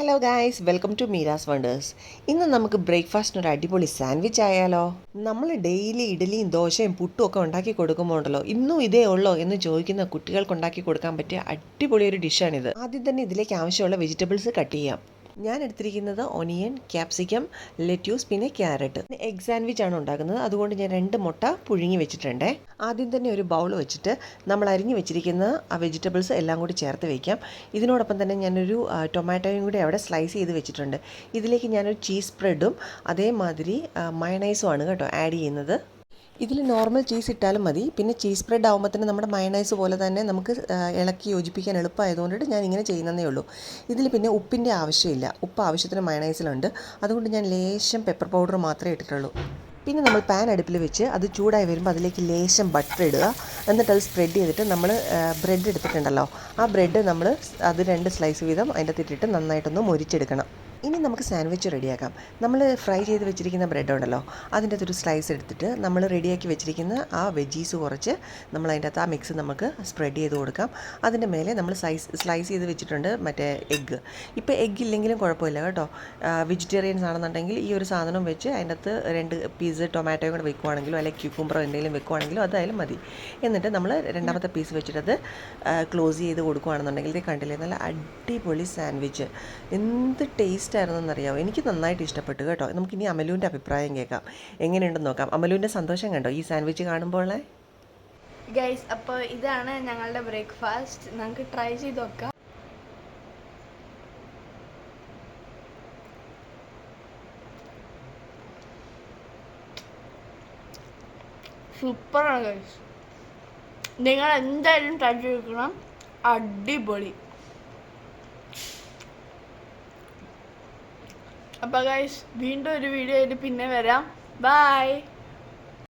Hello guys, welcome to Meera's wonders. ഇന്ന് നമുക്ക് ബ്രേക്ക്ഫാസ്റ്റിന് ഒരു അടിപൊളി സാൻഡ്വിച്ച് ആയാലോ? നമ്മൾ ഡെയിലി ഇഡലിയും ദോശയും പുട്ടും ഒക്കെ ഉണ്ടാക്കി കൊടുക്കുമ്പോണ്ടല്ലോ, ഇന്നും ഇതേ ഉള്ളോ എന്ന് ചോദിക്കുന്ന കുട്ടികൾക്ക് ഉണ്ടാക്കി കൊടുക്കാൻ പറ്റിയ അടിപൊളി ഒരു ഡിഷാണിത്. ആദ്യം തന്നെ ഇതിലേക്ക് ആവശ്യമുള്ള വെജിറ്റബിൾസ് കട്ട് ചെയ്യാം. ഞാൻ എടുത്തിരിക്കുന്നത് ഒനിയൻ, ക്യാപ്സിക്കം, ലെറ്റ്യൂസ്, പിന്നെ ക്യാരറ്റ്. എഗ് സാൻഡ്വിച്ച് ആണ് ഉണ്ടാക്കുന്നത്, അതുകൊണ്ട് ഞാൻ 2 മുട്ട പുഴുങ്ങി വെച്ചിട്ടുണ്ട്. ആദ്യം തന്നെ ഒരു ബൗൾ വെച്ചിട്ട് നമ്മൾ അരിഞ്ഞു വെച്ചിരിക്കുന്ന ആ വെജിറ്റബിൾസ് എല്ലാം കൂടി ചേർത്ത് വയ്ക്കാം. ഇതിനോടൊപ്പം തന്നെ ഞാനൊരു ടൊമാറ്റോയും കൂടി അവിടെ സ്ലൈസ് ചെയ്ത് വെച്ചിട്ടുണ്ട്. ഇതിലേക്ക് ഞാനൊരു ചീസ് സ്പ്രെഡും അതേമാതിരി മയണൈസും ആണ് കേട്ടോ ആഡ് ചെയ്യുന്നത്. ഇതിൽ നോർമൽ ചീസ് ഇട്ടാലും മതി. പിന്നെ ചീസ് സ്പ്രെഡ് ആകുമ്പോൾ തന്നെ നമ്മുടെ മയണൈസ് പോലെ തന്നെ നമുക്ക് ഇളക്കി യോജിപ്പിക്കാൻ എളുപ്പമായതുകൊണ്ടിട്ട് ഞാൻ ഇങ്ങനെ ചെയ്യുന്നതേ ഉള്ളൂ. ഇതിൽ പിന്നെ ഉപ്പിൻ്റെ ആവശ്യമില്ല. ഉപ്പ് ആവശ്യത്തിന് മയണൈസിലുണ്ട്. അതുകൊണ്ട് ഞാൻ ലേശം പെപ്പർ പൗഡർ മാത്രമേ ഇട്ടിട്ടുള്ളൂ. പിന്നെ നമ്മൾ പാൻ അടുപ്പിൽ വെച്ച് അത് ചൂടായി വരുമ്പോൾ അതിലേക്ക് ലേശം ബട്ടർ ഇടുക. എന്നിട്ട് അത് സ്പ്രെഡ് ചെയ്തിട്ട് നമ്മൾ ബ്രെഡ് എടുത്തിട്ടുണ്ടല്ലോ, ആ ബ്രെഡ് നമ്മൾ അത് 2 സ്ലൈസ് വീതം അതിൻ്റെ അകത്തിട്ടിട്ട് നന്നായിട്ടൊന്ന് മൊരിച്ചെടുക്കണം. ഇനി നമുക്ക് സാൻഡ്വിച്ച് റെഡിയാക്കാം. നമ്മൾ ഫ്രൈ ചെയ്ത് വെച്ചിരിക്കുന്ന ബ്രെഡ് ഉണ്ടല്ലോ, അതിൻ്റെ അകത്തൊരു സ്ലൈസ് എടുത്തിട്ട് നമ്മൾ റെഡിയാക്കി വെച്ചിരിക്കുന്ന ആ വെജീസ് കുറച്ച് നമ്മൾ അതിൻ്റെ അകത്ത് ആ മിക്സ് നമുക്ക് സ്പ്രെഡ് ചെയ്ത് കൊടുക്കാം. അതിൻ്റെ മേലെ നമ്മൾ സ്ലൈസ് ചെയ്ത് വെച്ചിട്ടുണ്ട് മറ്റേ എഗ്ഗ്. ഇപ്പോൾ എഗ്ഗ് ഇല്ലെങ്കിലും കുഴപ്പമില്ല കേട്ടോ. വെജിറ്റേറിയൻസ് ആണെന്നുണ്ടെങ്കിൽ ഈ ഒരു സാധനം വെച്ച് അതിൻ്റെ അകത്ത് 2 പീസ് ടൊമാറ്റോയും കൂടെ വെക്കുവാണെങ്കിലോ അല്ലെങ്കിൽ ക്യൂക്കുംബറോ എന്തെങ്കിലും വെക്കുവാണെങ്കിലോ അതായാലും മതി. എന്നിട്ട് നമ്മൾ രണ്ടാമത്തെ പീസ് വെച്ചിട്ടത് ക്ലോസ് ചെയ്ത് കൊടുക്കുകയാണെന്നുണ്ടെങ്കിൽ ഇത് കണ്ടില്ലേ, നല്ല അടിപൊളി സാൻഡ്വിച്ച്. എന്ത് ടേസ്റ്റ് ആയിരുന്നെന്നറിയാമോ? എനിക്ക് നന്നായിട്ട് ഇഷ്ടപ്പെട്ടു കേട്ടോ. നമുക്കിനി അമലുവിൻ്റെ അഭിപ്രായം കേൾക്കാം, എങ്ങനെയുണ്ടെന്ന് നോക്കാം. അമലുവിൻ്റെ സന്തോഷം കണ്ടോ ഈ സാൻഡ്വിച്ച് കാണുമ്പോൾ? ഗൈസ്, അപ്പോൾ ഇതാണ് ഞങ്ങളുടെ ബ്രേക്ക്ഫാസ്റ്റ്. നമുക്ക് ട്രൈ ചെയ്ത് നോക്കാം. സൂപ്പറാണ് ഗൈസ്, നിങ്ങൾ എന്തായാലും ട്രൈ ചെയ്യണം. അടിപൊളി. അപ്പോൾ ഗൈസ്, വീണ്ടും ഒരു വീഡിയോയിൽ പിന്നെ വരാം. ബൈ.